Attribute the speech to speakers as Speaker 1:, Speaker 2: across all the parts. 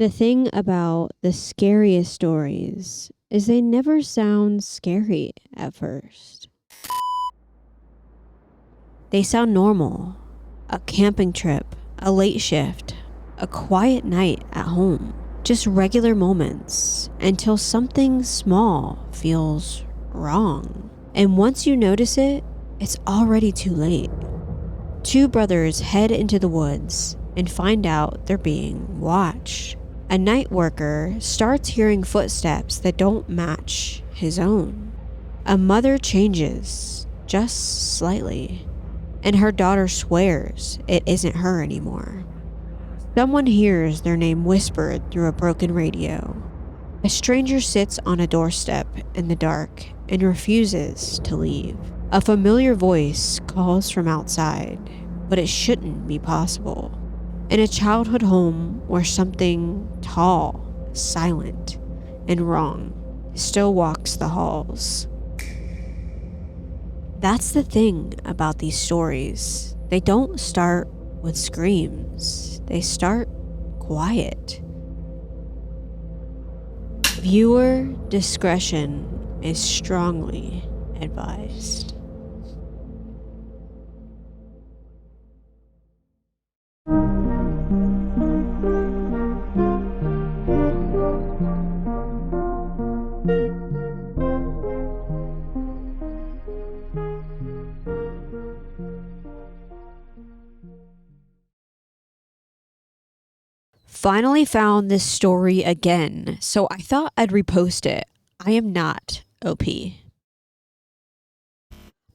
Speaker 1: The thing about the scariest stories is they never sound scary at first. They sound normal. A camping trip, a late shift, a quiet night at home. Just regular moments until something small feels wrong. And once you notice it, it's already too late. Two brothers head into the woods and find out they're being watched. A night worker starts hearing footsteps that don't match his own. A mother changes, just slightly, and her daughter swears it isn't her anymore. Someone hears their name whispered through a broken radio. A stranger sits on a doorstep in the dark and refuses to leave. A familiar voice calls from outside, but it shouldn't be possible. In a childhood home where something tall, silent, and wrong still walks the halls. That's the thing about these stories. They don't start with screams. They start quiet. Viewer discretion is strongly advised. Finally found this story again, so I thought I'd repost it. I am not OP.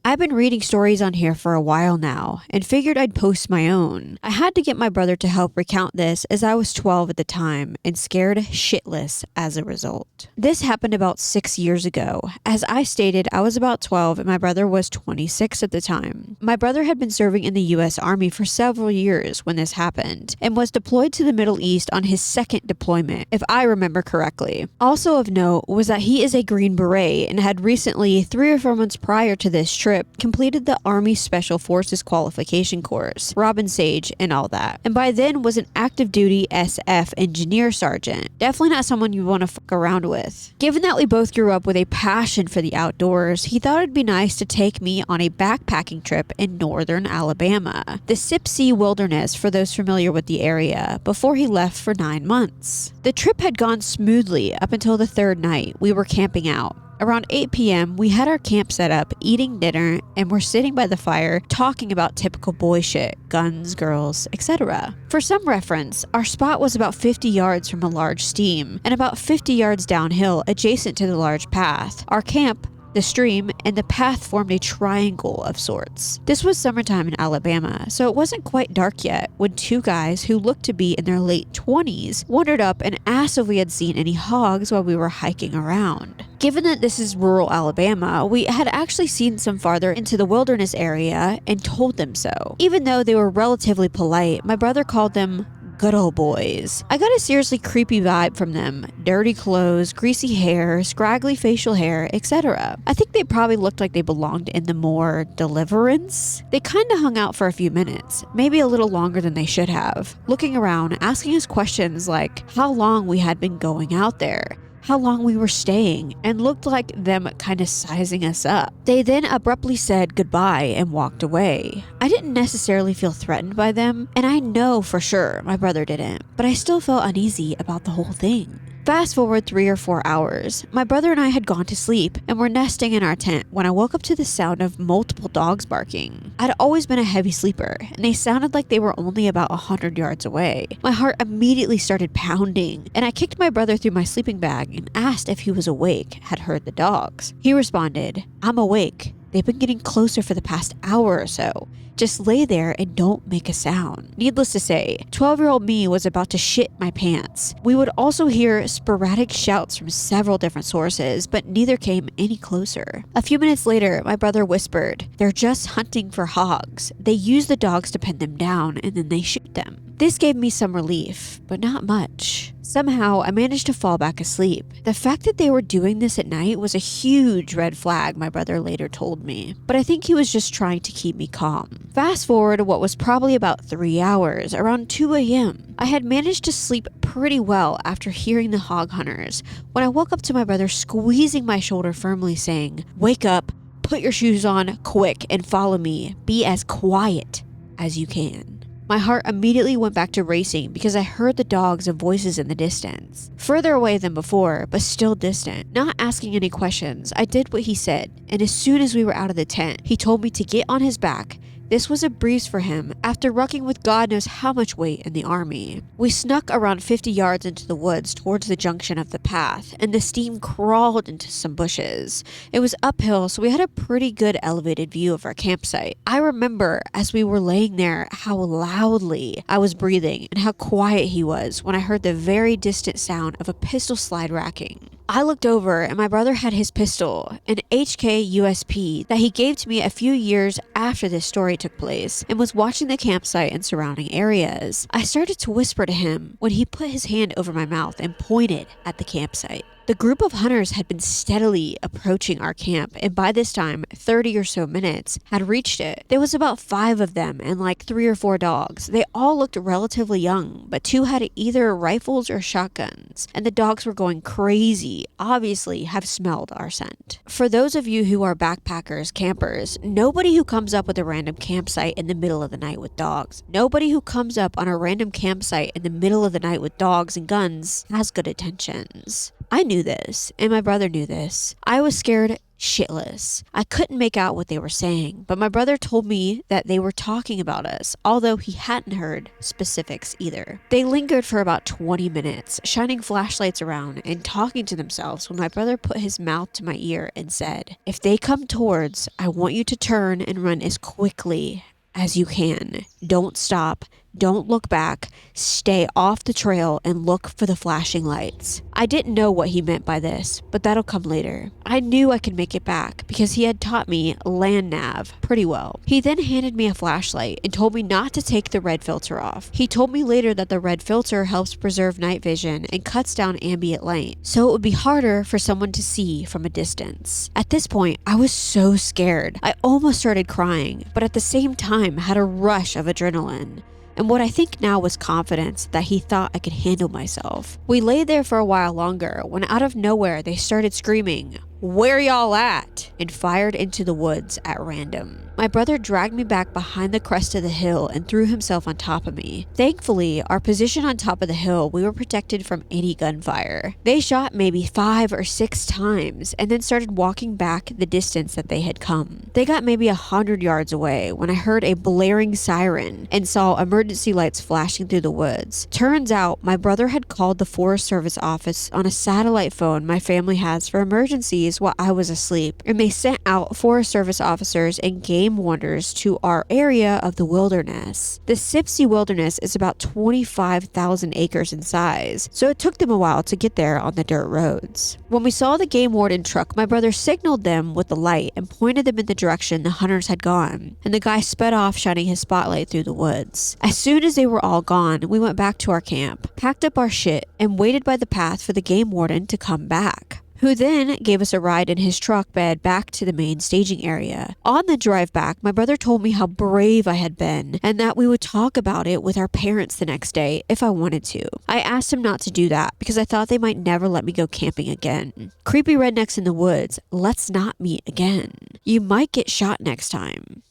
Speaker 1: I've been reading stories on here for a while now and figured I'd post my own. I had to get my brother to help recount this as I was 12 at the time and scared shitless as a result. This happened about 6 years ago. As I stated, I was about 12 and my brother was 26 at the time. My brother had been serving in the US Army for several years when this happened and was deployed to the Middle East on his second deployment, if I remember correctly. Also of note was that he is a Green Beret and had recently, 3 or 4 months prior to this trip, completed the Army Special Forces qualification course, Robin Sage and all that, and by then was an active duty SF engineer sergeant. Definitely not someone you want to fuck around with. Given that we both grew up with a passion for the outdoors, he thought it'd be nice to take me on a backpacking trip in northern Alabama, the Sipsey Wilderness for those familiar with the area, before he left for 9 months. The trip had gone smoothly up until the third night we were camping out. Around 8 p.m., we had our camp set up, eating dinner, and were sitting by the fire talking about typical boy shit, guns, girls, etc. For some reference, our spot was about 50 yards from a large stream, and about 50 yards downhill adjacent to the large path. Our camp, the stream, and the path formed a triangle of sorts. This was summertime in Alabama, so it wasn't quite dark yet when 2 guys who looked to be in their late 20s wandered up and asked if we had seen any hogs while we were hiking around. Given that this is rural Alabama, we had actually seen some farther into the wilderness area and told them so. Even though they were relatively polite, my brother called them good old boys. I got a seriously creepy vibe from them. Dirty clothes, greasy hair, scraggly facial hair, etc. I think they probably looked like they belonged in the more Deliverance. They kinda hung out for a few minutes, maybe a little longer than they should have, looking around, asking us questions like how long we had been going out there, how long we were staying, and looked like them kind of sizing us up. They then abruptly said goodbye and walked away. I didn't necessarily feel threatened by them, and I know for sure my brother didn't, but I still felt uneasy about the whole thing. Fast forward 3 or 4 hours, my brother and I had gone to sleep and were nesting in our tent when I woke up to the sound of multiple dogs barking. I'd always been a heavy sleeper, and they sounded like they were only about 100 yards away. My heart immediately started pounding, and I kicked my brother through my sleeping bag and asked if he was awake, had heard the dogs. He responded, "I'm awake. They've been getting closer for the past hour or so. Just lay there and don't make a sound." Needless to say, 12-year-old me was about to shit my pants. We would also hear sporadic shouts from several different sources, but neither came any closer. A few minutes later, my brother whispered, "They're just hunting for hogs. They use the dogs to pin them down and then they shoot them." This gave me some relief, but not much. Somehow, I managed to fall back asleep. The fact that they were doing this at night was a huge red flag, my brother later told me, but I think he was just trying to keep me calm. Fast forward to what was probably about 3 hours, around 2 a.m. I had managed to sleep pretty well after hearing the hog hunters when I woke up to my brother squeezing my shoulder firmly saying, "Wake up, put your shoes on, quick, and follow me. Be as quiet as you can." My heart immediately went back to racing because I heard the dogs and voices in the distance. Further away than before, but still distant. Not asking any questions, I did what he said, and as soon as we were out of the tent, he told me to get on his back. This was a breeze for him after rucking with God knows how much weight in the army. We snuck around 50 yards into the woods towards the junction of the path, and the steam crawled into some bushes. It was uphill, so we had a pretty good elevated view of our campsite. I remember as we were laying there how loudly I was breathing and how quiet he was when I heard the very distant sound of a pistol slide racking. I looked over and my brother had his pistol, an HK USP that he gave to me a few years after this story took place, and was watching the campsite and surrounding areas. I started to whisper to him when he put his hand over my mouth and pointed at the campsite. The group of hunters had been steadily approaching our camp, and by this time, 30 or so minutes had reached it. There was about 5 of them and like 3 or 4 dogs. They all looked relatively young, but 2 had either rifles or shotguns, and the dogs were going crazy, obviously have smelled our scent. For those of you who are backpackers, campers, nobody who comes up with a random campsite in the middle of the night with dogs, nobody who comes up on a random campsite in the middle of the night with dogs and guns has good intentions. I knew this, and my brother knew this. I was scared shitless. I couldn't make out what they were saying, but my brother told me that they were talking about us, although he hadn't heard specifics either. They lingered for about 20 minutes, shining flashlights around and talking to themselves when my brother put his mouth to my ear and said, "If they come towards, I want you to turn and run as quickly as you can. Don't stop. Don't look back, stay off the trail, and look for the flashing lights." I didn't know what he meant by this, but that'll come later. I knew I could make it back because he had taught me land nav pretty well. He then handed me a flashlight and told me not to take the red filter off. He told me later that the red filter helps preserve night vision and cuts down ambient light, so it would be harder for someone to see from a distance. At this point, I was so scared. I almost started crying, but at the same time had a rush of adrenaline, and what I think now was confidence that he thought I could handle myself. We lay there for a while longer when out of nowhere they started screaming, "Where y'all at?" and fired into the woods at random. My brother dragged me back behind the crest of the hill and threw himself on top of me. Thankfully, our position on top of the hill, we were protected from any gunfire. They shot maybe 5 or 6 times and then started walking back the distance that they had come. They got maybe 100 yards away when I heard a blaring siren and saw emergency lights flashing through the woods. Turns out my brother had called the Forest Service office on a satellite phone my family has for emergencies while I was asleep, and they sent out Forest Service officers and game wardens to our area of the wilderness. The Sipsey Wilderness is about 25,000 acres in size, so it took them a while to get there on the dirt roads. When we saw the game warden truck, my brother signaled them with the light and pointed them in the direction the hunters had gone, and the guy sped off shining his spotlight through the woods. As soon as they were all gone, we went back to our camp, packed up our shit, and waited by the path for the game warden to come back, who then gave us a ride in his truck bed back to the main staging area. On the drive back, my brother told me how brave I had been and that we would talk about it with our parents the next day if I wanted to. I asked him not to do that because I thought they might never let me go camping again. Creepy rednecks in the woods, let's not meet again. You might get shot next time.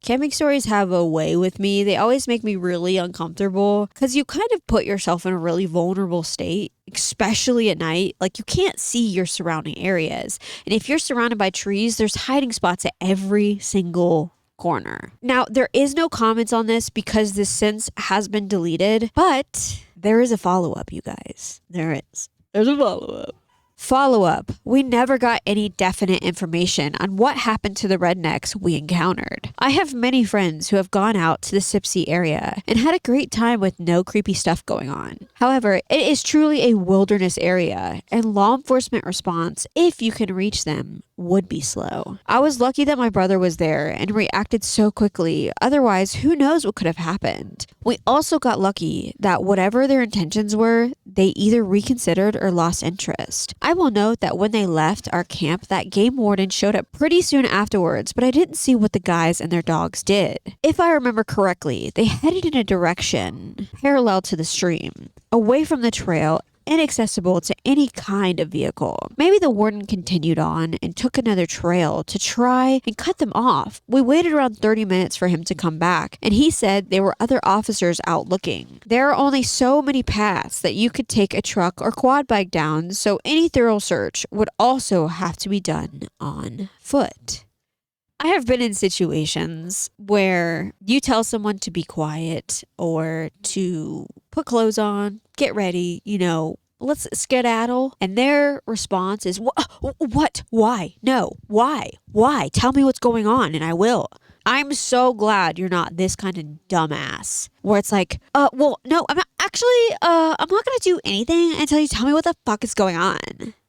Speaker 1: Camping stories have a way with me. They always make me really uncomfortable because you kind of put yourself in a really vulnerable state, especially at night. Like, you can't see your surrounding areas. And if you're surrounded by trees, there's hiding spots at every single corner. Now, there is no comments on this because this sentence has been deleted, but there is a follow-up, you guys. There is. There's a follow-up. Follow-up. We never got any definite information on what happened to the rednecks we encountered. I have many friends who have gone out to the Sipsey area and had a great time with no creepy stuff going on. However, it is truly a wilderness area, and law enforcement response, if you can reach them, would be slow. I was lucky that my brother was there and reacted so quickly, otherwise who knows what could have happened. We also got lucky that whatever their intentions were, they either reconsidered or lost interest. I will note that when they left our camp, that game warden showed up pretty soon afterwards, but I didn't see what the guys and their dogs did. If I remember correctly, they headed in a direction parallel to the stream, away from the trail, inaccessible to any kind of vehicle. Maybe the warden continued on and took another trail to try and cut them off. We waited around 30 minutes for him to come back, and he said there were other officers out looking. There are only so many paths that you could take a truck or quad bike down, so any thorough search would also have to be done on foot. I have been in situations where you tell someone to be quiet or to put clothes on, get ready, let's skedaddle. And their response is, what? Why? No. Why? Tell me what's going on and I will. I'm so glad you're not this kind of dumbass where it's like, well, no, I'm not going to do anything until you tell me what the fuck is going on.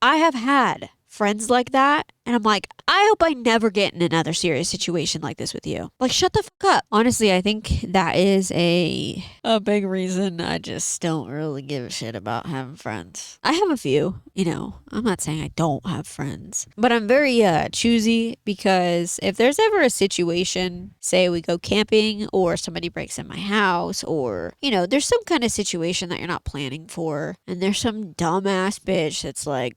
Speaker 1: I have had friends like that, and I'm like, I hope I never get in another serious situation like this with you. Like, shut the fuck up. Honestly, I think that is a big reason I just don't really give a shit about having friends. I have a few, I'm not saying I don't have friends, but I'm very choosy, because if there's ever a situation, say we go camping or somebody breaks in my house, or, there's some kind of situation that you're not planning for, and there's some dumbass bitch that's like,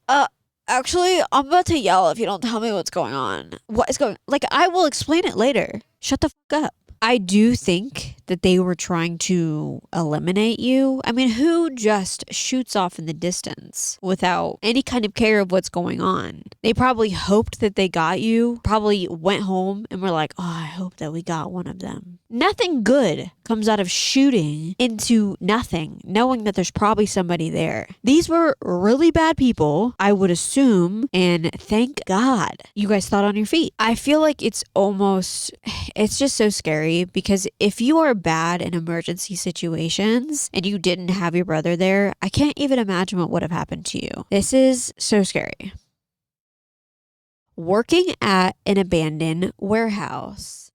Speaker 1: actually, I'm about to yell if you don't tell me what's going on. What is going... Like, I will explain it later. Shut the fuck up. I do think that they were trying to eliminate you. I mean, who just shoots off in the distance without any kind of care of what's going on? They probably hoped that they got you, probably went home and were like, I hope that we got one of them. Nothing good comes out of shooting into nothing, knowing that there's probably somebody there. These were really bad people, I would assume, and thank God you guys thought on your feet. I feel like it's just so scary, because if you are bad in emergency situations and you didn't have your brother there, I can't even imagine what would have happened to you. This is so scary. Working at an abandoned warehouse.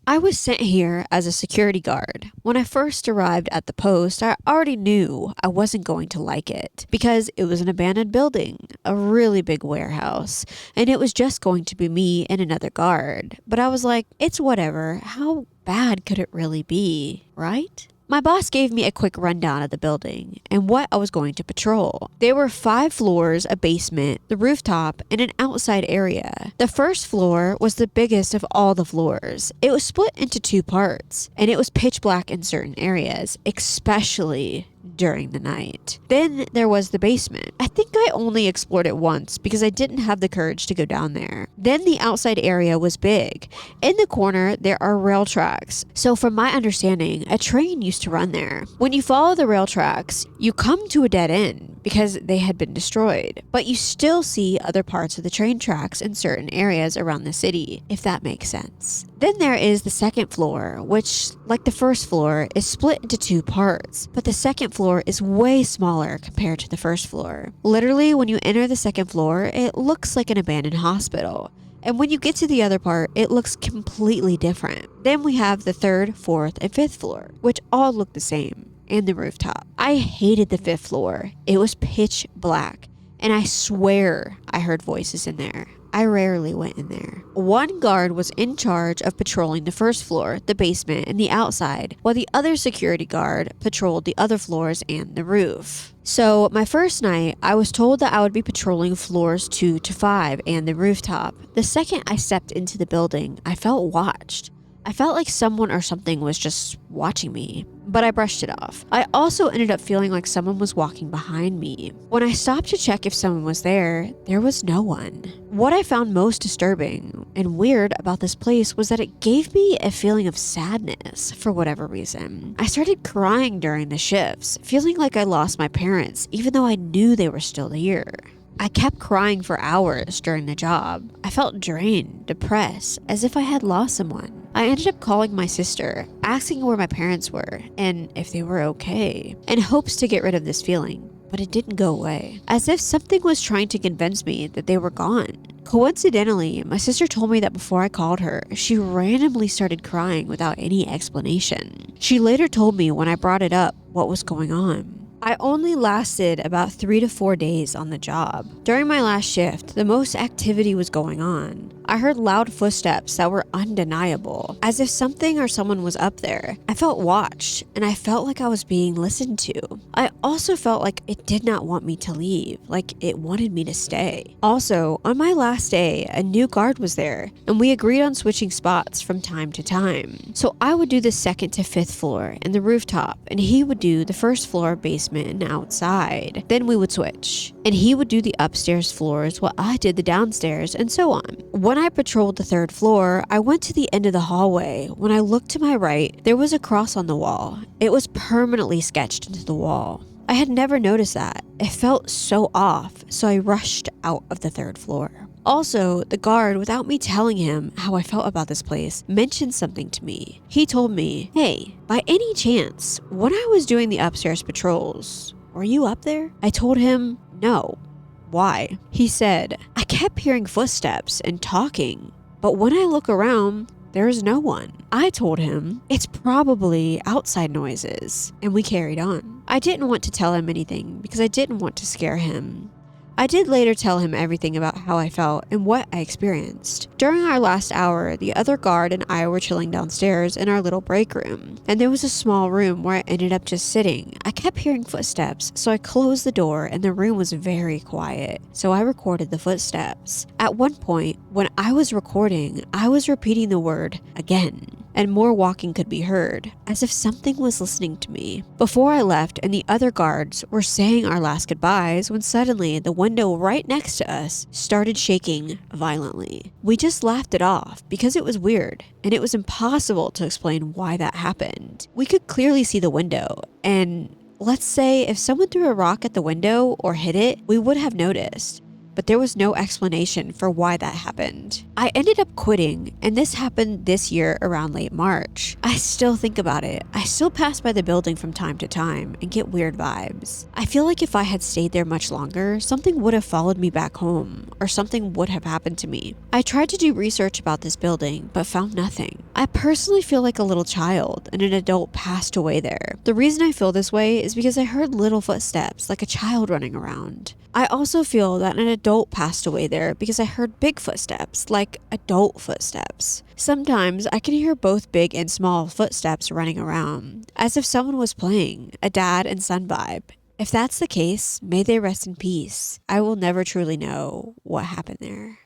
Speaker 1: I was sent here as a security guard. When I first arrived at the post, I already knew I wasn't going to like it, because it was an abandoned building, a really big warehouse, and it was just going to be me and another guard. But I was like, it's whatever. How bad could it really be, right? My boss gave me a quick rundown of the building and what I was going to patrol. There were 5 floors, a basement, the rooftop, and an outside area. The first floor was the biggest of all the floors. It was split into 2 parts, and it was pitch black in certain areas, especially during the night. Then there was the basement. I think I only explored it once because I didn't have the courage to go down there. Then the outside area was big. In the corner, there are rail tracks. So from my understanding, a train used to run there. When you follow the rail tracks, you come to a dead end because they had been destroyed. But you still see other parts of the train tracks in certain areas around the city, if that makes sense. Then there is the second floor, which, like the first floor, is split into 2 parts, but the second floor is way smaller compared to the first floor. Literally, when you enter the second floor, it looks like an abandoned hospital. And when you get to the other part, it looks completely different. Then we have the 3rd, 4th, and 5th floor, which all look the same, and the rooftop. I hated the 5th floor. It was pitch black, and I swear I heard voices in there. I rarely went in there. One guard was in charge of patrolling the first floor, the basement, and the outside, while the other security guard patrolled the other floors and the roof. So my first night, I was told that I would be patrolling floors 2 to 5 and the rooftop. The second I stepped into the building, I felt watched. I felt like someone or something was just watching me, but I brushed it off. I also ended up feeling like someone was walking behind me. When I stopped to check if someone was there, there was no one. What I found most disturbing and weird about this place was that it gave me a feeling of sadness for whatever reason. I started crying during the shifts, feeling like I lost my parents even though I knew they were still here. I kept crying for hours during the job. I felt drained, depressed, as if I had lost someone. I ended up calling my sister, asking where my parents were and if they were okay, in hopes to get rid of this feeling, but it didn't go away. As if something was trying to convince me that they were gone. Coincidentally, my sister told me that before I called her, she randomly started crying without any explanation. She later told me when I brought it up what was going on. I only lasted about 3 to 4 days on the job. During my last shift, the most activity was going on. I heard loud footsteps that were undeniable, as if something or someone was up there. I felt watched, and I felt like I was being listened to. I also felt like it did not want me to leave, like it wanted me to stay. Also, on my last day, a new guard was there, and we agreed on switching spots from time to time. So I would do the 2nd to 5th floor and the rooftop, and he would do the 1st floor basement and outside. Then we would switch, and he would do the upstairs floors while I did the downstairs, and so on. When I patrolled the 3rd floor, I went to the end of the hallway. When I looked to my right, there was a cross on the wall. It was permanently sketched into the wall. I had never noticed that. It felt so off, so I rushed out of the 3rd floor. Also, the guard, without me telling him how I felt about this place, mentioned something to me. He told me, "Hey, by any chance, when I was doing the upstairs patrols, were you up there?" I told him, "No." "Why?" He said, "I kept hearing footsteps and talking, but when I look around, there is no one." I told him, "It's probably outside noises," and we carried on. I didn't want to tell him anything because I didn't want to scare him. I did later tell him everything about how I felt and what I experienced. During our last hour, the other guard and I were chilling downstairs in our little break room, and there was a small room where I ended up just sitting. I kept hearing footsteps, so I closed the door and the room was very quiet, so I recorded the footsteps. At one point, when I was recording, I was repeating the word again, and more walking could be heard, as if something was listening to me. Before I left and the other guards were saying our last goodbyes, when suddenly the window right next to us started shaking violently. We just laughed it off because it was weird, and it was impossible to explain why that happened. We could clearly see the window, and let's say if someone threw a rock at the window or hit it, we would have noticed. But there was no explanation for why that happened. I ended up quitting, and this happened this year around late March. I still think about it. I still pass by the building from time to time and get weird vibes. I feel like if I had stayed there much longer, something would have followed me back home, or something would have happened to me. I tried to do research about this building, but found nothing. I personally feel like a little child, and an adult passed away there. The reason I feel this way is because I heard little footsteps, like a child running around. I also feel that an adult passed away there because I heard big footsteps, like adult footsteps. Sometimes I can hear both big and small footsteps running around, as if someone was playing, a dad and son vibe. If that's the case, may they rest in peace. I will never truly know what happened there.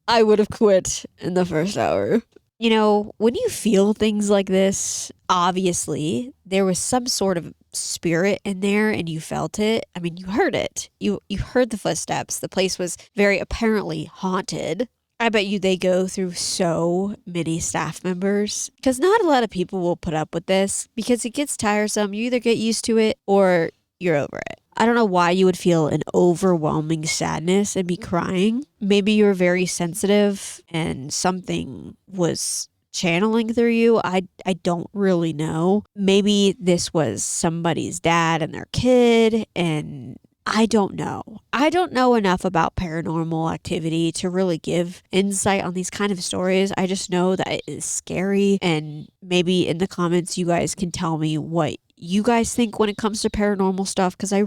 Speaker 1: I would have quit in the first hour. You know, when you feel things like this, obviously there was some sort of spirit in there and you felt it. I mean, you heard it. You heard the footsteps. The place was very apparently haunted. I bet you they go through so many staff members because not a lot of people will put up with this because it gets tiresome. You either get used to it or you're over it. I don't know why you would feel an overwhelming sadness and be crying. Maybe you're very sensitive and something was channeling through you. I don't really know. Maybe this was somebody's dad and their kid, and I don't know. I don't know enough about paranormal activity to really give insight on these kind of stories. I just know that it is scary, and maybe in the comments you guys can tell me what you guys think when it comes to paranormal stuff, because I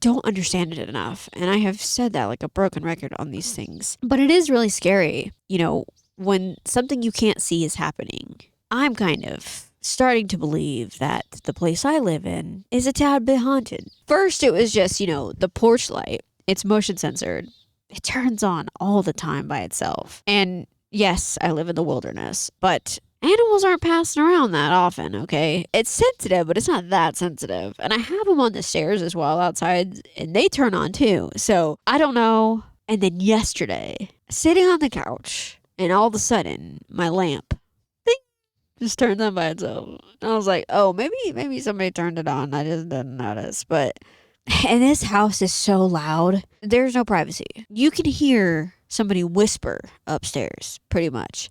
Speaker 1: don't understand it enough, and I have said that like a broken record on these things. But it is really scary, you know, when something you can't see is happening. I'm kind of starting to believe that the place I live in is a tad bit haunted. First, it was just, you know, the porch light. It's motion censored. It turns on all the time by itself. And yes, I live in the wilderness, but animals aren't passing around that often, okay? It's sensitive, but it's not that sensitive. And I have them on the stairs as well outside, and they turn on too. So I don't know. And then yesterday, sitting on the couch, And all of a sudden, my lamp ding, just turned on by itself. And I was like, oh, maybe somebody turned it on. I just didn't notice. But and this house is so loud. There's no privacy. You can hear somebody whisper upstairs, pretty much.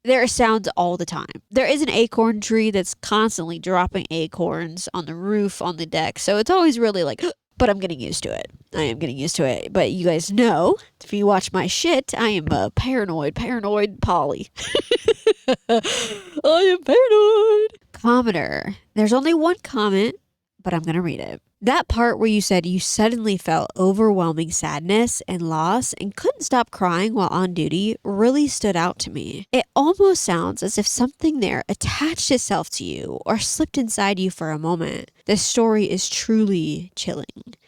Speaker 1: There are sounds all the time. There is an acorn tree that's constantly dropping acorns on the roof, on the deck. So it's always really like, but I'm getting used to it. I am getting used to it. But you guys know, if you watch my shit, I am a paranoid Polly. I am paranoid. Commenter. There's only one comment, but I'm going to read it. That part where you said you suddenly felt overwhelming sadness and loss and couldn't stop crying while on duty really stood out to me. It almost sounds as if something there attached itself to you or slipped inside you for a moment. This story is truly chilling.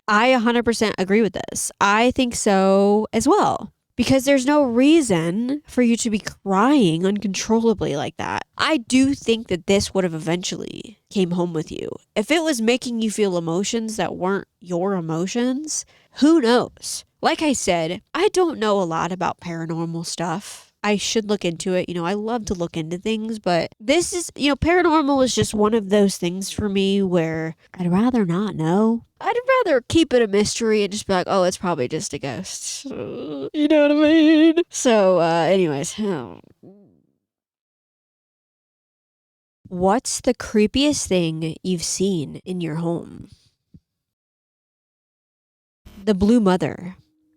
Speaker 1: I 100% agree with this. I think so as well. Because there's no reason for you to be crying uncontrollably like that. I do think that this would have eventually came home with you. If it was making you feel emotions that weren't your emotions, who knows? Like I said, I don't know a lot about paranormal stuff. I should look into it. I love to look into things, but this is, paranormal is just one of those things for me where I'd rather not know. I'd rather keep it a mystery and just be like, oh, it's probably just a ghost. You know what I mean? So, anyways. What's the creepiest thing you've seen in your home? The Blue Mother.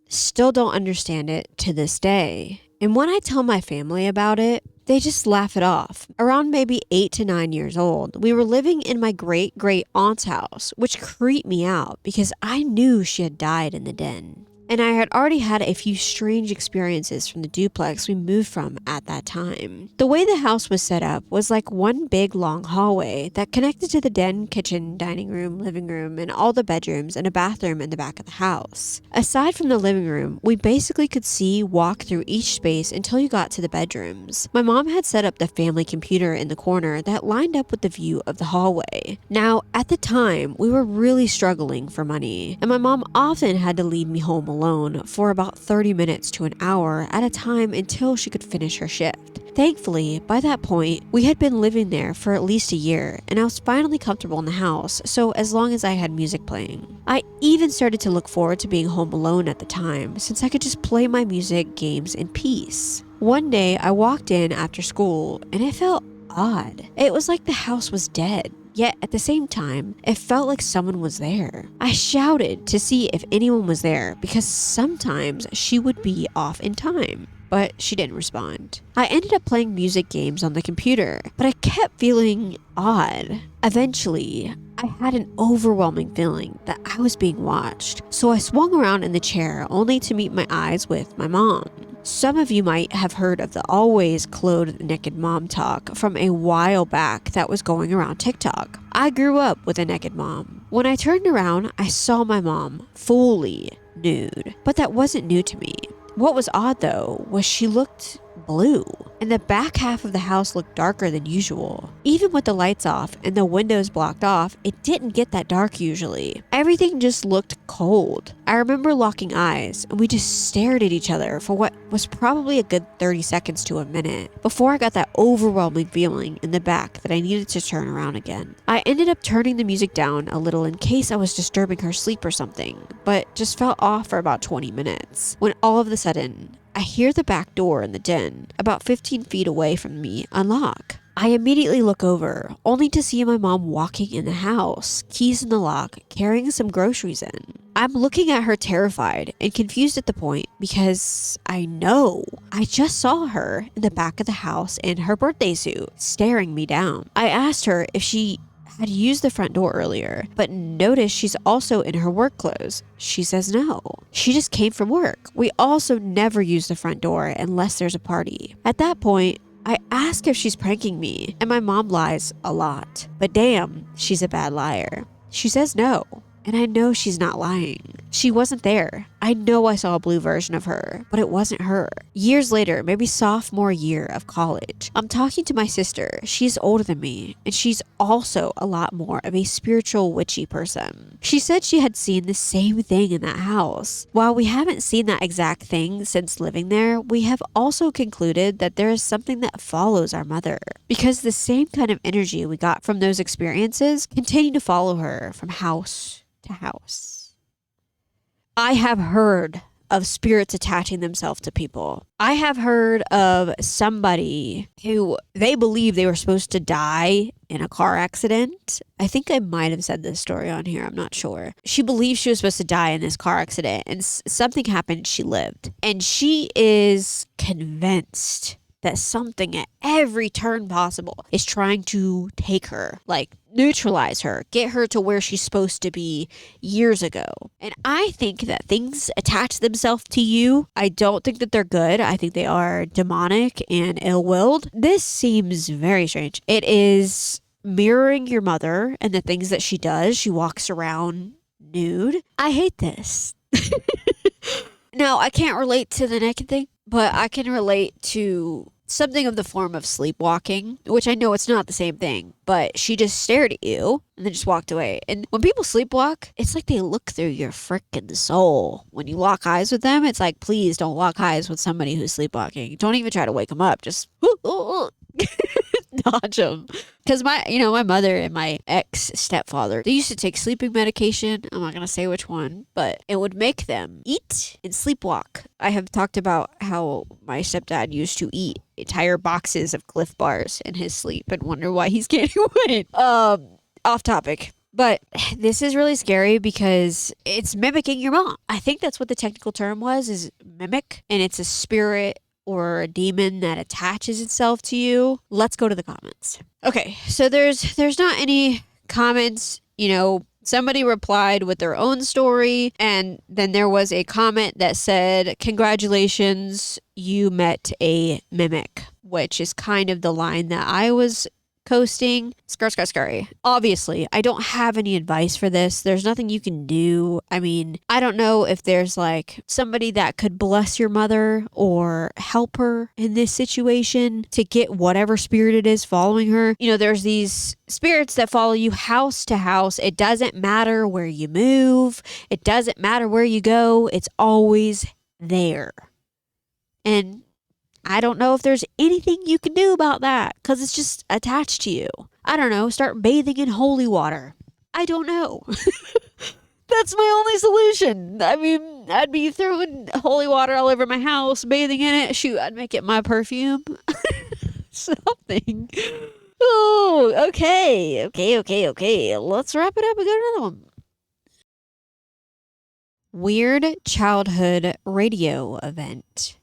Speaker 1: Still don't understand it to this day. And when I tell my family about it, they just laugh it off. Around maybe 8 to 9 years old, we were living in my great-great-aunt's house, which creeped me out because I knew she had died in the den. And I had already had a few strange experiences from the duplex we moved from at that time. The way the house was set up was like one big long hallway that connected to the den, kitchen, dining room, living room, and all the bedrooms and a bathroom in the back of the house. Aside from the living room, we basically could walk through each space until you got to the bedrooms. My mom had set up the family computer in the corner that lined up with the view of the hallway. Now, at the time, we were really struggling for money, and my mom often had to leave me home alone for about 30 minutes to an hour at a time until she could finish her shift. Thankfully, by that point, we had been living there for at least a year, and I was finally comfortable in the house, so as long as I had music playing. I even started to look forward to being home alone at the time, since I could just play my music, games in peace. One day, I walked in after school, and it felt odd. It was like the house was dead. Yet at the same time, it felt like someone was there. I shouted to see if anyone was there because sometimes she would be off in time, but she didn't respond. I ended up playing music games on the computer, but I kept feeling odd. Eventually, I had an overwhelming feeling that I was being watched, so I swung around in the chair only to meet my eyes with my mom. Some of you might have heard of the always clothed naked mom talk from a while back that was going around TikTok. I grew up with a naked mom. When I turned around, I saw my mom fully nude, but that wasn't new to me. What was odd though was she looked blue, and the back half of the house looked darker than usual. Even with the lights off and the windows blocked off, it didn't get that dark usually. Everything just looked cold. I remember locking eyes, and we just stared at each other for what was probably a good 30 seconds to a minute before I got that overwhelming feeling in the back that I needed to turn around again. I ended up turning the music down a little in case I was disturbing her sleep or something, but just fell off for about 20 minutes when all of a sudden I hear the back door in the den, about 15 feet away from me, unlock. I immediately look over, only to see my mom walking in the house, keys in the lock, carrying some groceries in. I'm looking at her terrified and confused at the point because I know I just saw her in the back of the house in her birthday suit, staring me down. I asked her if she had used the front door earlier, but noticed she's also in her work clothes. She says no. She just came from work. We also never use the front door unless there's a party. At that point, I ask if she's pranking me, and my mom lies a lot. But damn, she's a bad liar. She says no, and I know she's not lying. She wasn't there. I know I saw a blue version of her, but it wasn't her. Years later, maybe sophomore year of college, I'm talking to my sister. She's older than me, and she's also a lot more of a spiritual witchy person. She said she had seen the same thing in that house. While we haven't seen that exact thing since living there, we have also concluded that there is something that follows our mother, because the same kind of energy we got from those experiences continue to follow her from house to house. I have heard of spirits attaching themselves to people. I have heard of somebody who they believe they were supposed to die in a car accident. I think I might have said this story on here. I'm not sure. She believed she was supposed to die in this car accident, and something happened. She lived. And she is convinced that something at every turn possible is trying to take her, like neutralize her, get her to where she's supposed to be years ago. And I think that things attach themselves to you. I don't think that they're good. I think they are demonic and ill-willed. This seems very strange. It is mirroring your mother and the things that she does. She walks around nude. I hate this. Now, I can't relate to the naked thing, but I can relate to something of the form of sleepwalking, which I know it's not the same thing, but she just stared at you and then just walked away. And when people sleepwalk, it's like they look through your frickin' soul. When you lock eyes with them, it's like, please don't lock eyes with somebody who's sleepwalking. Don't even try to wake them up. Just dodge them. Because my mother and my ex-stepfather, they used to take sleeping medication. I'm not going to say which one, but it would make them eat and sleepwalk. I have talked about how my stepdad used to eat entire boxes of Cliff Bars in his sleep and wonder why he's gaining weight. Off topic. But this is really scary because it's mimicking your mom. I think that's what the technical term was, is mimic. And it's a spirit or a demon that attaches itself to you. Let's go to the comments. Okay, so there's not any comments. Somebody replied with their own story, and then there was a comment that said, "Congratulations, you met a mimic," which is kind of the line that I was coasting. Scary. Obviously, I don't have any advice for this. There's nothing you can do. I mean, I don't know if there's like somebody that could bless your mother or help her in this situation to get whatever spirit it is following her. There's these spirits that follow you house to house. It doesn't matter where you move. It doesn't matter where you go. It's always there. And I don't know if there's anything you can do about that because it's just attached to you. I don't know. Start bathing in holy water. I don't know. That's my only solution. I mean, I'd be throwing holy water all over my house, bathing in it. Shoot, I'd make it my perfume. Something. Oh, okay. Let's wrap it up and go to another one. Weird childhood radio event.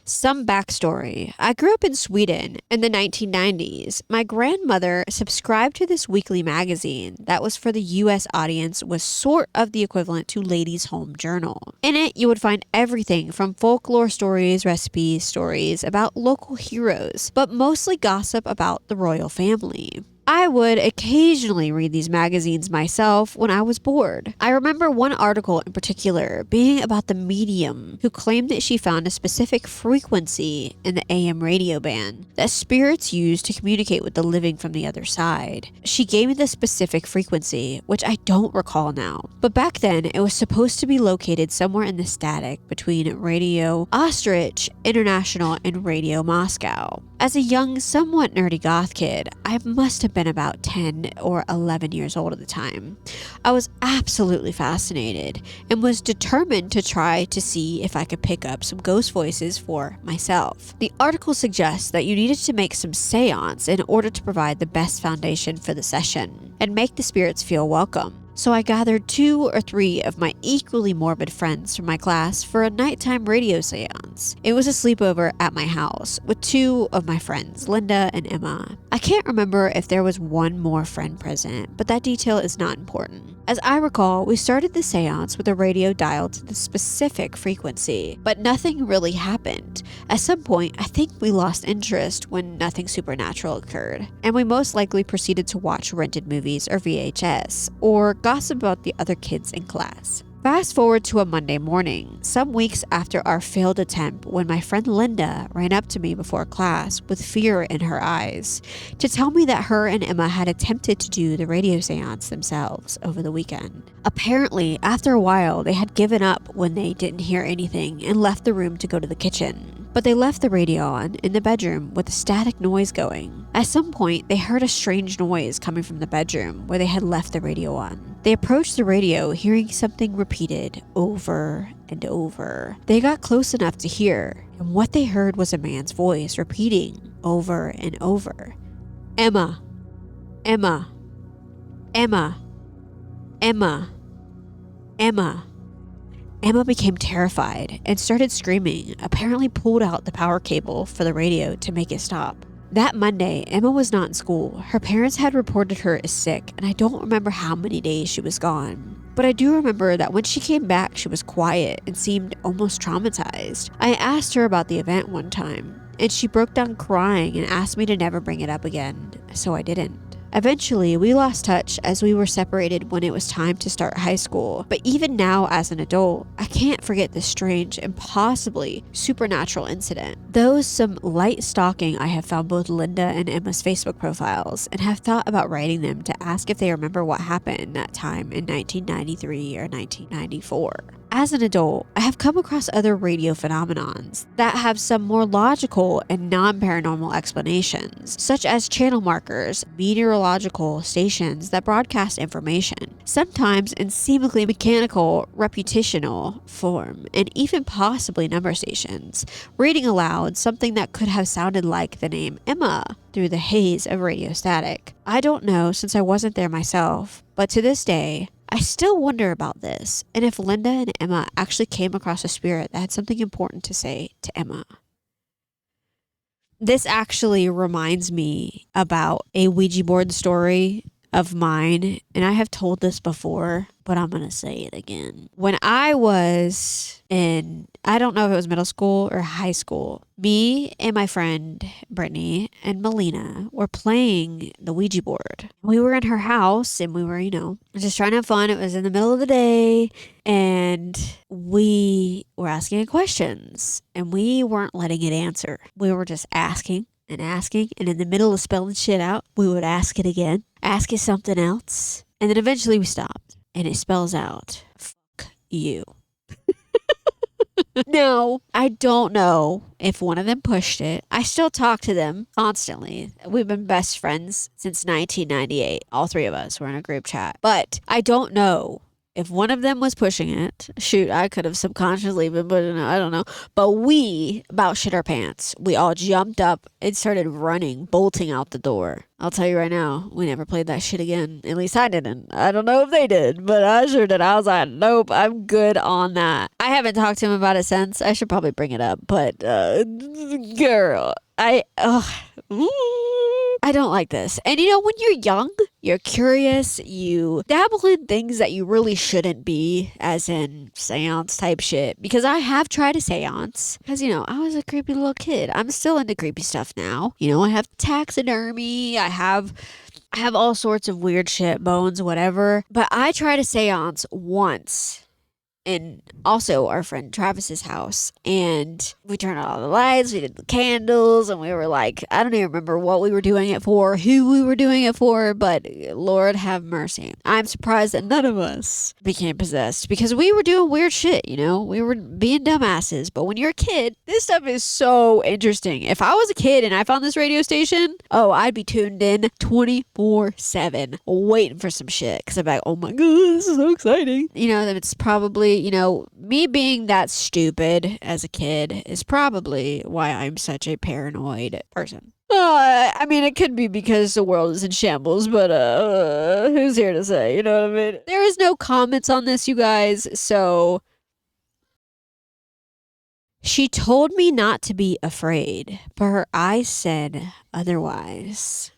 Speaker 1: Some backstory. I grew up in Sweden in the 1990s. My grandmother subscribed to this weekly magazine that was for the US audience, was sort of the equivalent to Ladies' Home Journal. In it, you would find everything from folklore stories, recipes, stories about local heroes, but mostly gossip about the royal family. I would occasionally read these magazines myself when I was bored. I remember one article in particular being about the medium who claimed that she found a specific frequency in the AM radio band that spirits use to communicate with the living from the other side. She gave me the specific frequency, which I don't recall now, but back then it was supposed to be located somewhere in the static between Radio Ostrich International and Radio Moscow. As a young, somewhat nerdy goth kid, I must have been about 10 or 11 years old at the time. I was absolutely fascinated and was determined to try to see if I could pick up some ghost voices for myself. The article suggests that you needed to make some seance in order to provide the best foundation for the session and make the spirits feel welcome. So I gathered 2 or 3 of my equally morbid friends from my class for a nighttime radio seance. It was a sleepover at my house with 2 of my friends, Linda and Emma. I can't remember if there was one more friend present, but that detail is not important. As I recall, we started the seance with a radio dialed to the specific frequency, but nothing really happened. At some point, I think we lost interest when nothing supernatural occurred, and we most likely proceeded to watch rented movies or VHS, or gossip about the other kids in class. Fast forward to a Monday morning, some weeks after our failed attempt, when my friend Linda ran up to me before class with fear in her eyes to tell me that her and Emma had attempted to do the radio seance themselves over the weekend. Apparently, after a while, they had given up when they didn't hear anything and left the room to go to the kitchen. But they left the radio on in the bedroom with a static noise going. At some point, they heard a strange noise coming from the bedroom where they had left the radio on. They approached the radio, hearing something repeated over and over. They got close enough to hear, and what they heard was a man's voice repeating over and over, "Emma, Emma, Emma, Emma, Emma." Emma became terrified and started screaming, apparently pulled out the power cable for the radio to make it stop. That Monday, Emma was not in school. Her parents had reported her as sick, and I don't remember how many days she was gone. But I do remember that when she came back, she was quiet and seemed almost traumatized. I asked her about the event one time, and she broke down crying and asked me to never bring it up again, so I didn't. Eventually, we lost touch as we were separated when it was time to start high school. But even now, as an adult, I can't forget this strange and possibly supernatural incident. Though some light stalking, I have found both Linda and Emma's Facebook profiles and have thought about writing them to ask if they remember what happened that time in 1993 or 1994. As an adult, I have come across other radio phenomenons that have some more logical and non-paranormal explanations, such as channel markers, meteorological stations that broadcast information, sometimes in seemingly mechanical, reputational form, and even possibly number stations, reading aloud something that could have sounded like the name Emma through the haze of radio static. I don't know since I wasn't there myself, but to this day, I still wonder about this, and if Linda and Emma actually came across a spirit that had something important to say to Emma. This actually reminds me about a Ouija board story of mine, and I have told this before, but I'm going to say it again. When I was in, I don't know if it was middle school or high school, me and my friend Brittany and Melina were playing the Ouija board. We were in her house and we were, just trying to have fun. It was in the middle of the day and we were asking it questions and we weren't letting it answer. We were just asking and asking, and in the middle of spelling shit out, we would ask it again, ask it something else, and then eventually we stopped, and it spells out, "Fuck you." No, I don't know if one of them pushed it. I still talk to them constantly. We've been best friends since 1998. All 3 of us were in a group chat, but I don't know if one of them was pushing it. Shoot, I could have subconsciously been pushing it. I don't know. But we about shit our pants. We all jumped up and started running, bolting out the door. I'll tell you right now, we never played that shit again. At least I didn't. I don't know if they did, but I sure did. I was like, nope, I'm good on that. I haven't talked to him about it since. I should probably bring it up, but girl, I don't like this. And when you're young, you're curious, you dabble in things that you really shouldn't be, as in seance type shit. Because I have tried a seance. Because, I was a creepy little kid. I'm still into creepy stuff now. I have taxidermy. I have all sorts of weird shit, bones, whatever. But I tried a seance once. And also our friend Travis's house, and we turned on all the lights, we did the candles, and we were like, I don't even remember what we were doing it for, who we were doing it for, but Lord have mercy. I'm surprised that none of us became possessed because we were doing weird shit, we were being dumbasses. But when you're a kid, this stuff is so interesting. If I was a kid and I found this radio station, I'd be tuned in 24/7 waiting for some shit, because I'm like, oh my god, this is so exciting. That it's probably, me being that stupid as a kid is probably why I'm such a paranoid person. I mean, it could be because the world is in shambles, but who's here to say? You know what I mean? There is no comments on this, you guys, so she told me not to be afraid, but her eyes said otherwise.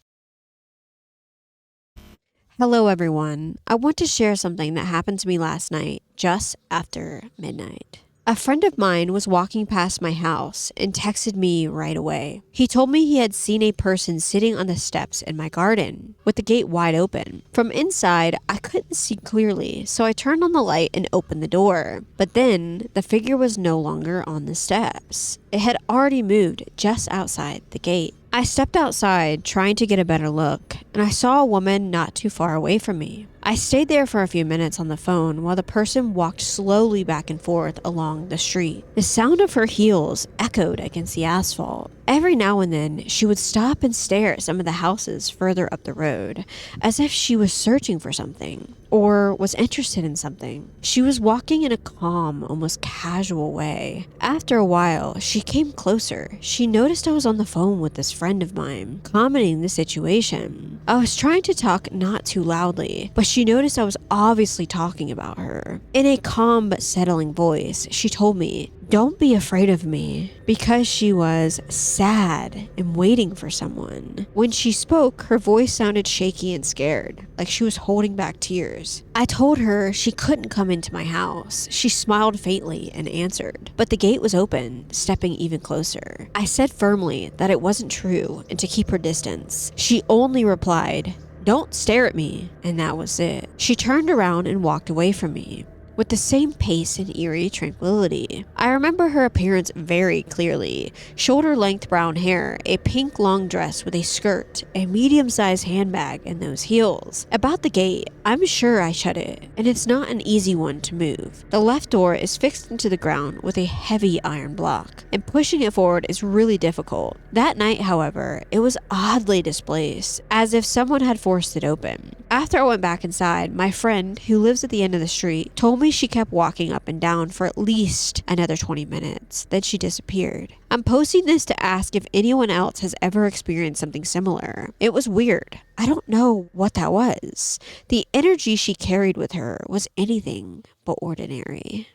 Speaker 1: Hello, everyone. I want to share something that happened to me last night, just after midnight. A friend of mine was walking past my house and texted me right away. He told me he had seen a person sitting on the steps in my garden, with the gate wide open. From inside, I couldn't see clearly, so I turned on the light and opened the door. But then, the figure was no longer on the steps. It had already moved just outside the gate. I stepped outside trying to get a better look, and I saw a woman not too far away from me. I stayed there for a few minutes on the phone while the person walked slowly back and forth along the street. The sound of her heels echoed against the asphalt. Every now and then, she would stop and stare at some of the houses further up the road, as if she was searching for something, or was interested in something. She was walking in a calm, almost casual way. After a while, she came closer. She noticed I was on the phone with this friend of mine, commenting the situation. I was trying to talk not too loudly, but she noticed I was obviously talking about her. In a calm but settling voice, she told me, "Don't be afraid of me," because she was sad and waiting for someone. When she spoke, her voice sounded shaky and scared, like she was holding back tears. I told her she couldn't come into my house. She smiled faintly and answered, but the gate was open, stepping even closer. I said firmly that it wasn't true and to keep her distance. She only replied, "Don't stare at me," and that was it. She turned around and walked away from me, with the same pace and eerie tranquility. I remember her appearance very clearly. Shoulder-length brown hair, a pink long dress with a skirt, a medium-sized handbag, and those heels. About the gate, I'm sure I shut it, and it's not an easy one to move. The left door is fixed into the ground with a heavy iron block, and pushing it forward is really difficult. That night, however, it was oddly displaced, as if someone had forced it open. After I went back inside, my friend, who lives at the end of the street, told me she kept walking up and down for at least another 20 minutes. Then she disappeared. I'm posting this to ask if anyone else has ever experienced something similar. It was weird. I don't know what that was. The energy she carried with her was anything but ordinary.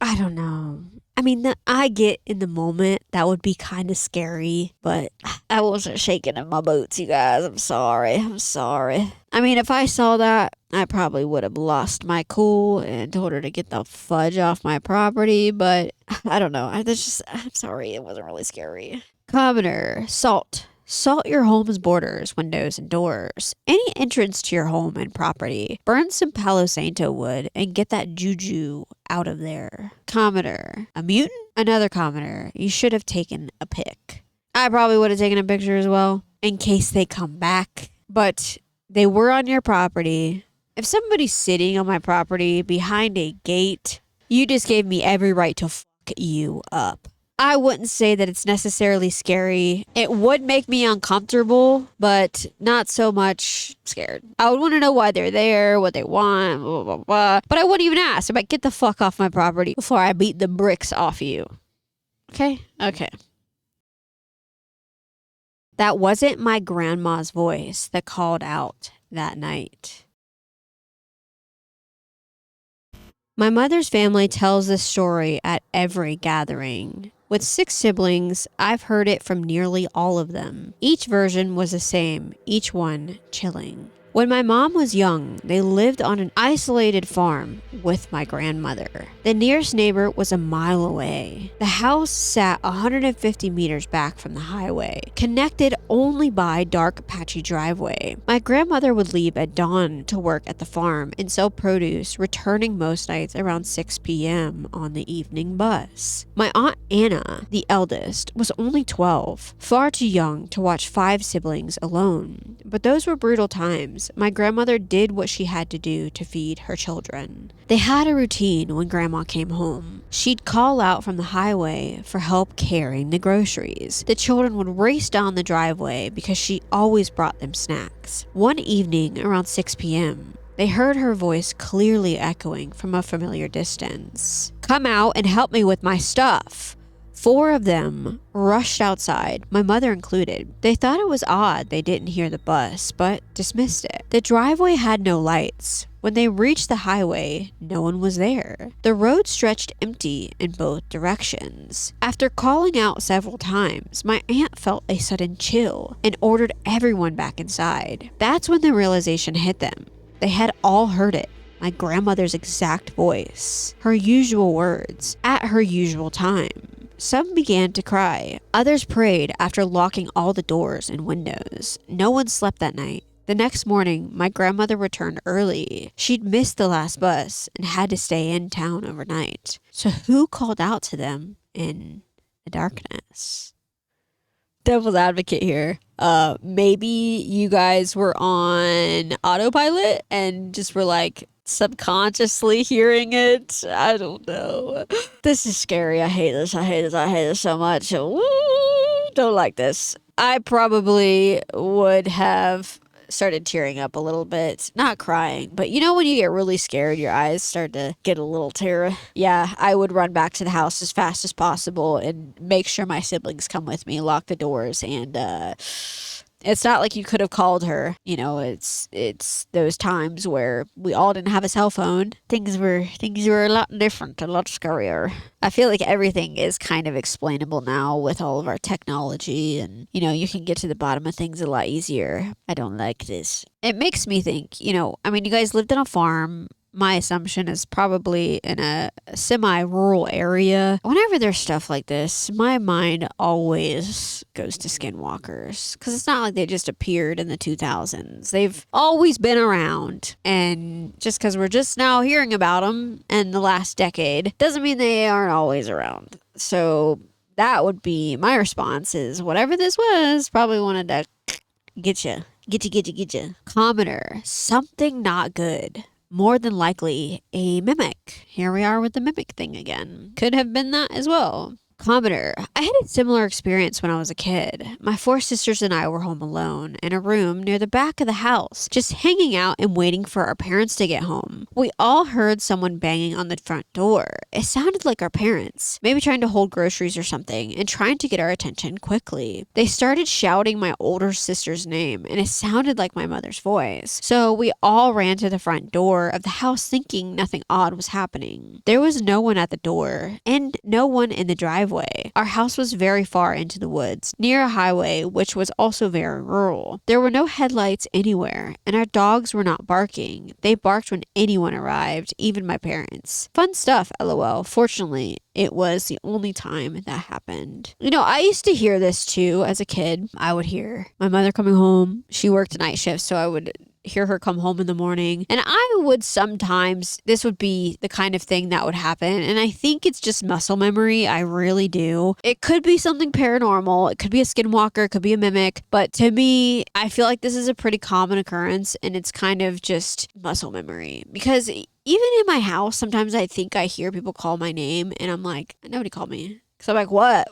Speaker 1: I don't know. I mean, I get in the moment that would be kind of scary, but I wasn't shaking in my boots, you guys. I'm sorry. I'm sorry. I mean, if I saw that, I probably would have lost my cool and told her to get the fudge off my property, but I don't know. I'm sorry. It wasn't really scary. Commoner, salt. Salt your home's borders, windows, and doors. Any entrance to your home and property. Burn some Palo Santo wood and get that juju out of there. Commenter. A mutant? Another commenter. You should have taken a pic. I probably would have taken a picture as well, in case they come back. But they were on your property. If somebody's sitting on my property behind a gate, you just gave me every right to fuck you up. I wouldn't say that it's necessarily scary. It would make me uncomfortable, but not so much scared. I would want to know why they're there, what they want, blah, blah, blah. But I wouldn't even ask. I'm like, get the fuck off my property before I beat the bricks off you. Okay? Okay. That wasn't my grandma's voice that called out that night. My mother's family tells this story at every gathering. With 6 siblings, I've heard it from nearly all of them. Each version was the same, each one chilling. When my mom was young, they lived on an isolated farm with my grandmother. The nearest neighbor was a mile away. The house sat 150 meters back from the highway, connected only by dark, patchy driveway. My grandmother would leave at dawn to work at the farm and sell produce, returning most nights around 6 p.m. on the evening bus. My Aunt Anna, the eldest, was only 12, far too young to watch 5 siblings alone. But those were brutal times. My grandmother did what she had to do to feed her children. They had a routine when Grandma came home. She'd call out from the highway for help carrying the groceries. The children would race down the driveway because she always brought them snacks. One evening around 6 p.m., they heard her voice clearly echoing from a familiar distance. "Come out and help me with my stuff. 4 of them rushed outside, my mother included. They thought it was odd they didn't hear the bus, but dismissed it. The driveway had no lights. When they reached the highway, no one was there. The road stretched empty in both directions. After calling out several times, my aunt felt a sudden chill and ordered everyone back inside. That's when the realization hit them. They had all heard it. My grandmother's exact voice, her usual words, at her usual time. Some began to cry. Others prayed after locking all the doors and windows. No one slept that night. The next morning, my grandmother returned early. She'd missed the last bus and had to stay in town overnight. So who called out to them in the darkness? Devil's advocate here. Maybe you guys were on autopilot and just were like subconsciously hearing it. I don't know. This is scary. I hate this. I hate this. I hate this so much. Ooh, don't like this. I probably would have started tearing up a little bit. Not crying, but you know when you get really scared, your eyes start to get a little tear. Yeah, I would run back to the house as fast as possible and make sure my siblings come with me, lock the doors, and it's not like you could have called her. You know, it's those times where we all didn't have a cell phone. Things were a lot different, a lot scarier. I feel like everything is kind of explainable now with all of our technology, and you know, you can get to the bottom of things a lot easier. I don't like this. It makes me think, you know, I mean, you guys lived on a farm. My assumption is probably in a semi-rural area. Whenever there's stuff like this, my mind always goes to skinwalkers. Because it's not like they just appeared in the 2000s. They've always been around. And just because we're just now hearing about them in the last decade, doesn't mean they aren't always around. So that would be my response is whatever this was, probably wanted to get you. Get you. Commoner, something not good. More than likely a mimic. Here we are with the mimic thing again. Could have been that as well. Commoner. I had a similar experience when I was a kid. My 4 sisters and I were home alone in a room near the back of the house, just hanging out and waiting for our parents to get home. We all heard someone banging on the front door. It sounded like our parents, maybe trying to hold groceries or something and trying to get our attention quickly. They started shouting my older sister's name and it sounded like my mother's voice. So we all ran to the front door of the house thinking nothing odd was happening. There was no one at the door and no one in the driveway. Our house was very far into the woods, near a highway, which was also very rural. There were no headlights anywhere, and our dogs were not barking. They barked when anyone arrived, even my parents. Fun stuff, lol. Fortunately, it was the only time that happened. You know, I used to hear this too as a kid. I would hear my mother coming home. She worked a night shift, so I would hear her come home in the morning. And I would sometimes, this would be the kind of thing that would happen. And I think it's just muscle memory. I really do. It could be something paranormal. It could be a skinwalker. It could be a mimic. But to me, I feel like this is a pretty common occurrence and it's kind of just muscle memory. Because even in my house, sometimes I think I hear people call my name and I'm like, nobody called me. So I'm like, what?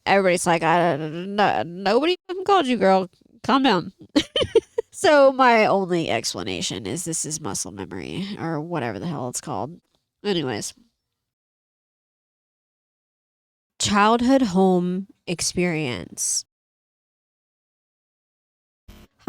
Speaker 1: Everybody's like, nobody fucking called you, girl. Calm down. So my only explanation is this is muscle memory or whatever the hell it's called. Anyways. Childhood home experience.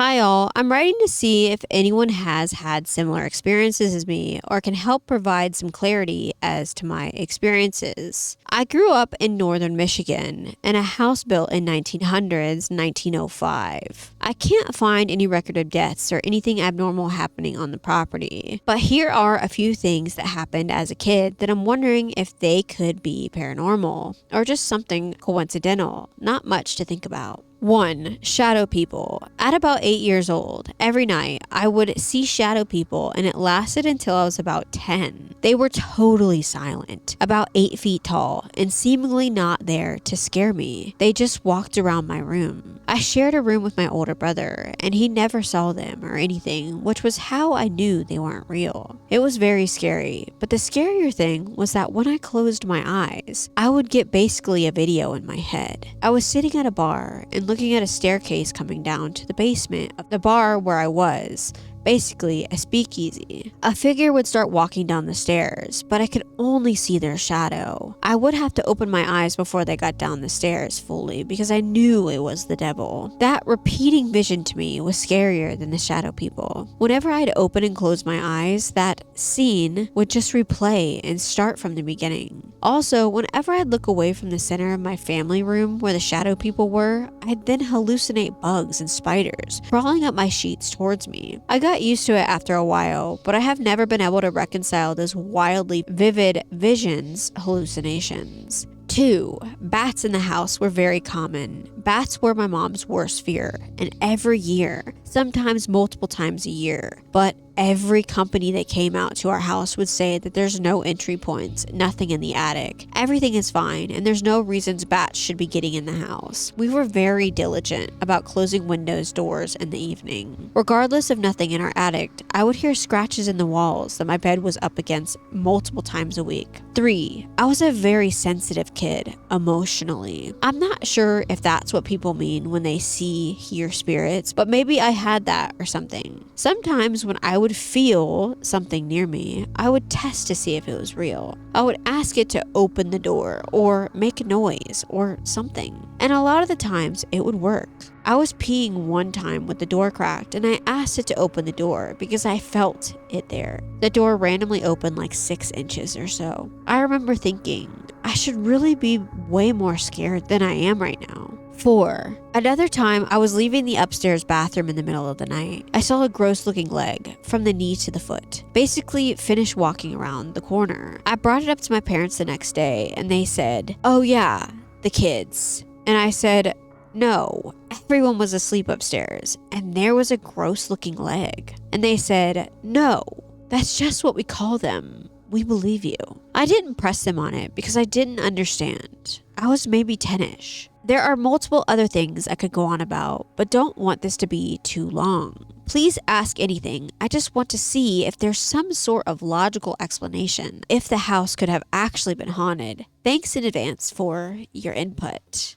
Speaker 1: Hi all, I'm writing to see if anyone has had similar experiences as me or can help provide some clarity as to my experiences. I grew up in northern Michigan in a house built in 1905. I can't find any record of deaths or anything abnormal happening on the property, but here are a few things that happened as a kid that I'm wondering if they could be paranormal or just something coincidental. Not much to think about. 1. Shadow people. At about 8 years old, every night I would see shadow people and it lasted until I was about 10. They were totally silent, about 8 feet tall, and seemingly not there to scare me. They just walked around my room. I shared a room with my older brother and he never saw them or anything, which was how I knew they weren't real. It was very scary, but the scarier thing was that when I closed my eyes, I would get basically a video in my head. I was sitting at a bar and looking at a staircase coming down to the basement of the bar where I was, basically a speakeasy. A figure would start walking down the stairs, but I could only see their shadow. I would have to open my eyes before they got down the stairs fully because I knew it was the devil. That repeating vision to me was scarier than the shadow people. Whenever I'd open and close my eyes, that scene would just replay and start from the beginning. Also, whenever I'd look away from the center of my family room where the shadow people were, I'd then hallucinate bugs and spiders crawling up my sheets towards me. I got used to it after a while, but I have never been able to reconcile those wildly vivid visions, hallucinations. 2. Bats in the house were very common. Bats were my mom's worst fear, and every year, sometimes multiple times a year, but every company that came out to our house would say that there's no entry points, nothing in the attic. Everything is fine, and there's no reasons bats should be getting in the house. We were very diligent about closing windows, doors in the evening. Regardless of nothing in our attic, I would hear scratches in the walls that my bed was up against multiple times a week. 3. I was a very sensitive kid, emotionally. I'm not sure if that's what people mean when they hear spirits, but maybe I had that or something. Sometimes when I would feel something near me, I would test to see if it was real. I would ask it to open the door or make a noise or something. And a lot of the times it would work. I was peeing one time with the door cracked and I asked it to open the door because I felt it there. The door randomly opened like 6 inches or so. I remember thinking, I should really be way more scared than I am right now. 4. Another time, I was leaving the upstairs bathroom in the middle of the night. I saw a gross looking leg from the knee to the foot. Basically, finished walking around the corner. I brought it up to my parents the next day and they said, "Oh yeah, the kids." And I said, "No, everyone was asleep upstairs and there was a gross looking leg." And they said, "No, that's just what we call them. We believe you." I didn't press them on it because I didn't understand. I was maybe 10ish. There are multiple other things I could go on about, but don't want this to be too long. Please ask anything. I just want to see if there's some sort of logical explanation, if the house could have actually been haunted. Thanks in advance for your input.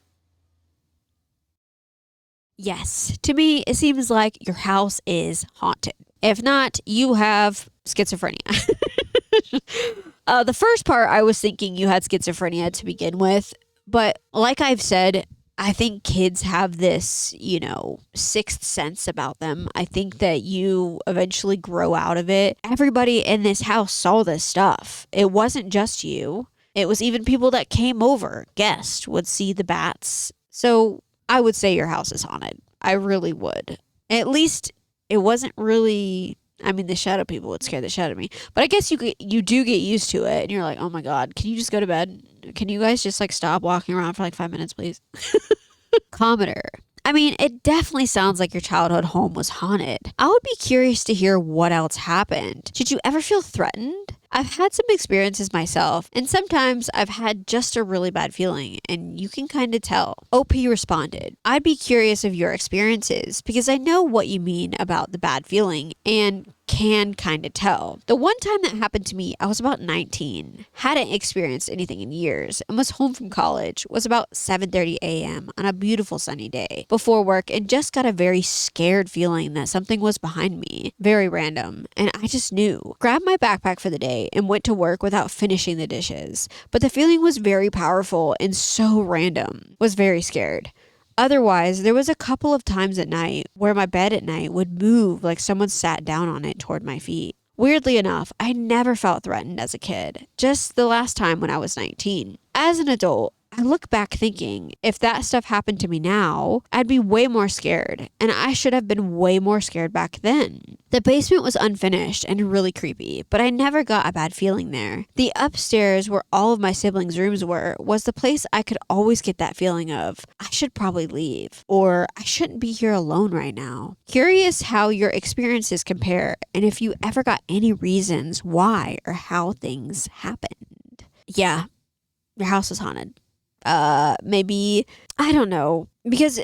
Speaker 1: Yes, to me, it seems like your house is haunted. If not, you have schizophrenia. The first part, I was thinking you had schizophrenia to begin with. But like I've said, I think kids have this, sixth sense about them. I think that you eventually grow out of it. Everybody in this house saw this stuff. It wasn't just you. It was even people that came over, guests, would see the bats. So I would say your house is haunted. I really would. At least it wasn't really... the shadow people would scare the shit out of me. But I guess you do get used to it. And you're like, oh my God, can you just go to bed? Can you guys just stop walking around for 5 minutes, please? Commenter. It definitely sounds like your childhood home was haunted. I would be curious to hear what else happened. Did you ever feel threatened? I've had some experiences myself, and sometimes I've had just a really bad feeling, and you can kind of tell. OP responded, "I'd be curious of your experiences because I know what you mean about the bad feeling and can kind of tell. The one time that happened to me, I was about 19, hadn't experienced anything in years, and was home from college. Was about 7:30 a.m. on a beautiful sunny day before work, and just got a very scared feeling that something was behind me. Very random, and I just knew. Grabbed my backpack for the day and went to work without finishing the dishes. But the feeling was very powerful and so random. Was very scared. Otherwise, there was a couple of times at night where my bed at night would move like someone sat down on it toward my feet. Weirdly enough, I never felt threatened as a kid, just the last time when I was 19. As an adult, I look back thinking, if that stuff happened to me now, I'd be way more scared, and I should have been way more scared back then. The basement was unfinished and really creepy, but I never got a bad feeling there. The upstairs, where all of my siblings' rooms were, was the place I could always get that feeling of, I should probably leave, or I shouldn't be here alone right now. Curious how your experiences compare, and if you ever got any reasons why or how things happened. Yeah, your house is haunted. Maybe, I don't know, because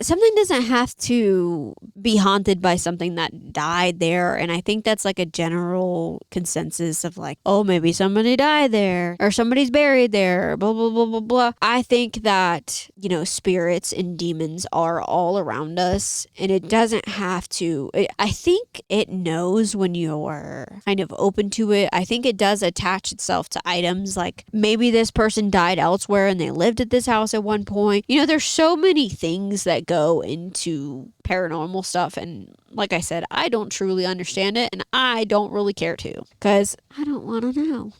Speaker 1: something doesn't have to be haunted by something that died there. And I think that's like a general consensus of like, oh, maybe somebody died there or somebody's buried there, blah, blah, blah, blah, blah. I think that, you know, spirits and demons are all around us, and it doesn't have to. I think it knows when you're kind of open to it. I think it does attach itself to items, like maybe this person died elsewhere and they lived at this house at one point. You know, there's so many things that go into paranormal stuff, and like I said, I don't truly understand it, and I don't really care to, because I don't want to know.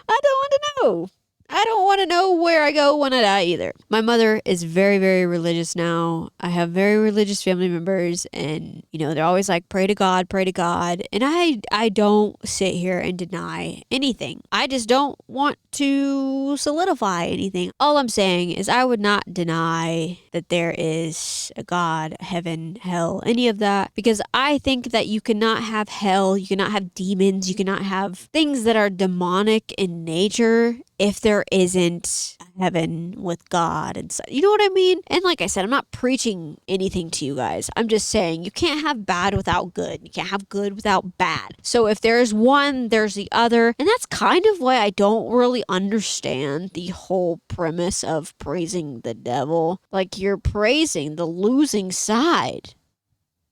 Speaker 1: I don't want to know. I don't want to know where I go when I die either. My mother is very, very religious now. I have very religious family members, and, you know, they're always like, pray to God, pray to God. And I don't sit here and deny anything. I just don't want to solidify anything. All I'm saying is I would not deny that there is a God, heaven, hell, any of that, because I think that you cannot have hell, you cannot have demons, you cannot have things that are demonic in nature if there isn't heaven with God and stuff. You know what I mean? And like I said, I'm not preaching anything to you guys. I'm just saying you can't have bad without good. You can't have good without bad. So if there's one, there's the other. And that's kind of why I don't really understand the whole premise of praising the devil. Like, you're praising the losing side.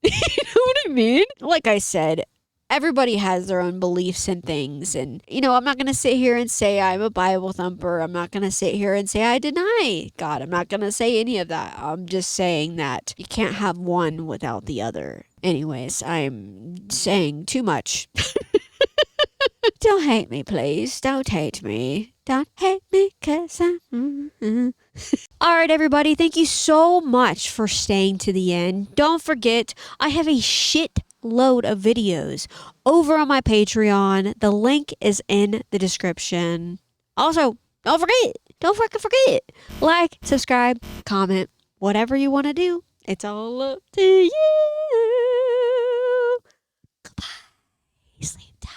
Speaker 1: You know what I mean? Like I said, everybody has their own beliefs and things. And, you know, I'm not going to sit here and say I'm a Bible thumper. I'm not going to sit here and say I deny God. I'm not going to say any of that. I'm just saying that you can't have one without the other. Anyways, I'm saying too much. Don't hate me, please. Don't hate me. Don't hate me, cause I'm... All right, everybody. Thank you so much for staying to the end. Don't forget, I have a shit load of videos over on my Patreon. The link is in the description. Also, don't fucking forget. Like, subscribe, comment, whatever you want to do. It's all up to you. Goodbye. Sleep tight.